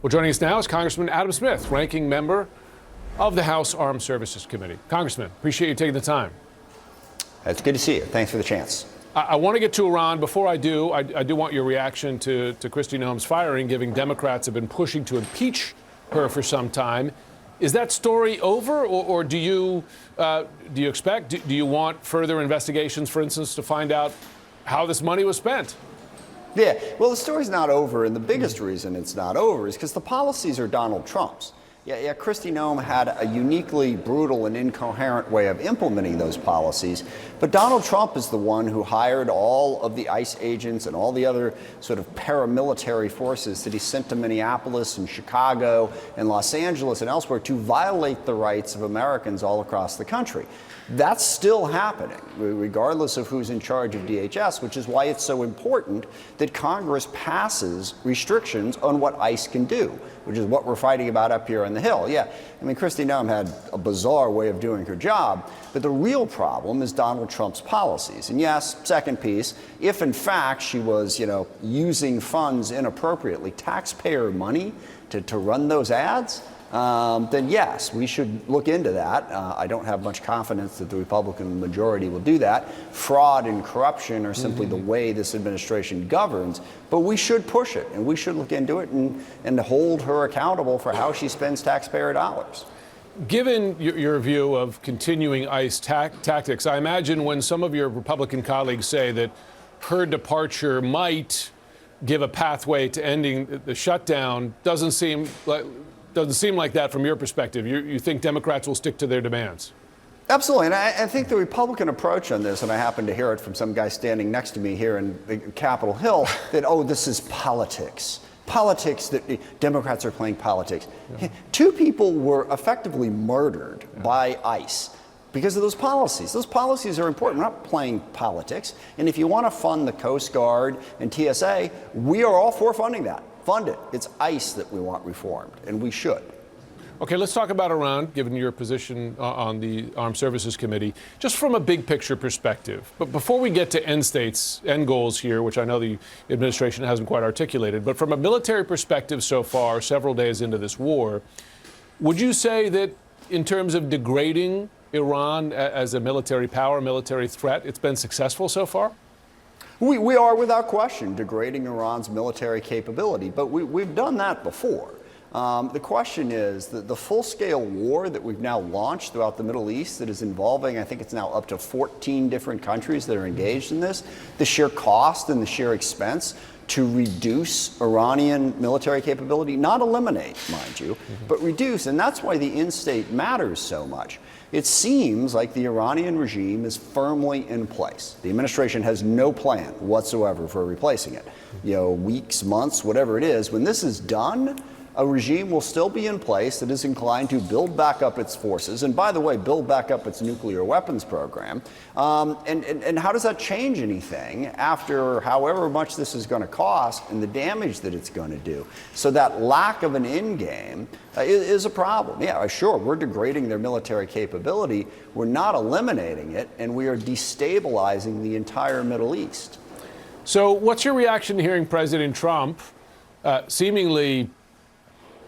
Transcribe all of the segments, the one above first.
Well, joining us now is Congressman Adam Smith, ranking member of the House Armed Services Committee. Congressman, appreciate you taking the time. It's good to see you. Thanks for the chance. I want to get to Iran. Before I do, I do want your reaction to Kristi Noem's firing, given Democrats have been pushing to impeach her for some time. Is that story over, or do you expect, do you want further investigations, for instance, to find out how this money was spent? Yeah, well, the story's not over, and the biggest reason it's not over is because the policies are Donald Trump's. Yeah, Kristi Noem had a uniquely brutal and incoherent way of implementing those policies, but Donald Trump is the one who hired all of the ICE agents and all the other sort of paramilitary forces that he sent to Minneapolis and Chicago and Los Angeles and elsewhere to violate the rights of Americans all across the country. That's still happening, regardless of who's in charge of DHS, which is why it's so important that Congress passes restrictions on what ICE can do, which is what we're fighting about up here on the Hill. Yeah, I mean, Kristi Noem had a bizarre way of doing her job, but the real problem is Donald Trump's policies. And yes, second piece, if in fact she was, using funds inappropriately, taxpayer money to run those ads, then yes, we should look into that. I don't have much confidence that the Republican majority will do that. Fraud and corruption are simply the way this administration governs, but we should push it, and we should look into it and hold her accountable for how she spends taxpayer dollars. Given your view of continuing ICE tactics, I imagine when some of your Republican colleagues say that her departure might give a pathway to ending the shutdown, doesn't seem like that from your perspective. You think Democrats will stick to their demands? Absolutely, and I think the Republican approach on this, and I happen to hear it from some guy standing next to me here in Capitol Hill, that, this is politics. Politics, that Democrats are playing politics. Yeah. Two people were effectively murdered by ICE because of those policies. Those policies are important. We're not playing politics. And if you want to fund the Coast Guard and TSA, we are all for funding that. Fund it. It's ICE that we want reformed, and we should. Okay, let's talk about Iran, given your position on the Armed Services Committee, just from a big picture perspective. But before we get to end goals here, which I know the administration hasn't quite articulated, but from a military perspective so far, several days into this war, would you say that in terms of degrading Iran as a military power, military threat, it's been successful so far? We are, without question, degrading Iran's military capability, but we've done that before. The question is that the full-scale war that we've now launched throughout the Middle East that is involving, I think it's now up to 14 different countries that are engaged in this, the sheer cost and the sheer expense to reduce Iranian military capability, not eliminate, mind you, but reduce, and that's why the in-state matters so much. It seems like the Iranian regime is firmly in place. The administration has no plan whatsoever for replacing it. Weeks, months, whatever it is. When this is done, a regime will still be in place that is inclined to build back up its forces, and by the way, build back up its nuclear weapons program. And how does that change anything after however much this is going to cost and the damage that it's going to do? So that lack of an end game is a problem. Yeah, sure, we're degrading their military capability. We're not eliminating it, and we are destabilizing the entire Middle East. So what's your reaction to hearing President Trump seemingly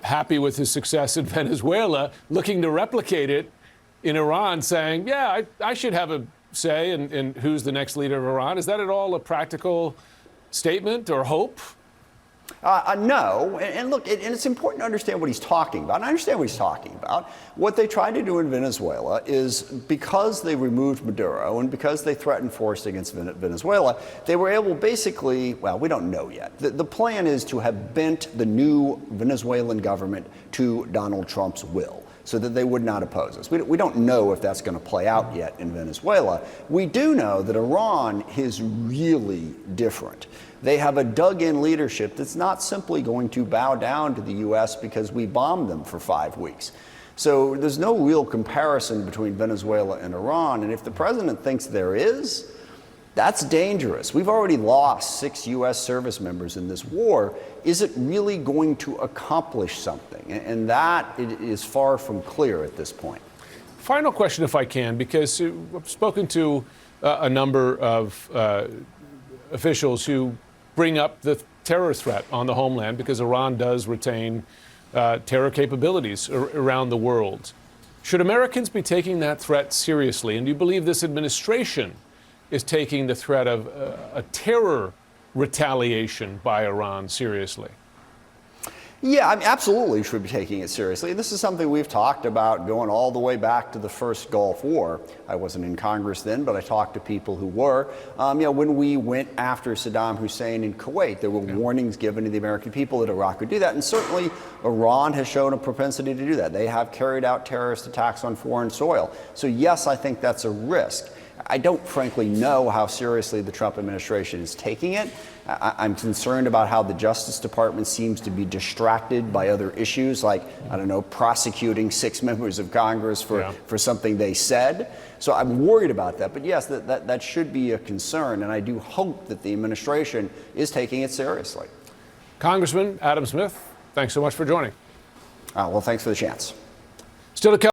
happy with his success in Venezuela, looking to replicate it in Iran, saying, yeah, I should have a say in who's the next leader of Iran? Is that at all a practical statement or hope? No, and look, and it's important to understand what he's talking about. And I understand what he's talking about. What they tried to do in Venezuela is, because they removed Maduro and because they threatened force against Venezuela, they were able basically, well, we don't know yet. The plan is to have bent the new Venezuelan government to Donald Trump's will, so that they would not oppose us. We don't know if that's going to play out yet in Venezuela. We do know that Iran is really different. They have a dug-in leadership that's not simply going to bow down to the U.S. because we bombed them for 5 weeks. So there's no real comparison between Venezuela and Iran, and if the president thinks there is, that's dangerous. We've already lost 6 U.S. service members in this war. Is it really going to accomplish something? And that is far from clear at this point. Final question, if I can, because I've spoken to a number of officials who bring up the terror threat on the homeland because Iran does retain terror capabilities around the world. Should Americans be taking that threat seriously? And do you believe this administration is taking the threat of a terror retaliation by Iran seriously? Yeah, I mean, absolutely should be taking it seriously. This is something we've talked about going all the way back to the first Gulf War. I wasn't in Congress then, but I talked to people who were. When we went after Saddam Hussein in Kuwait, there were warnings given to the American people that Iraq would do that. And certainly Iran has shown a propensity to do that. They have carried out terrorist attacks on foreign soil. So yes, I think that's a risk. I don't frankly know how seriously the Trump administration is taking it. I'm concerned about how the Justice Department seems to be distracted by other issues like, I don't know, prosecuting 6 members of Congress for something they said. So I'm worried about that. But yes, that should be a concern. And I do hope that the administration is taking it seriously. Congressman Adam Smith, thanks so much for joining. Well, thanks for the chance. Still to come.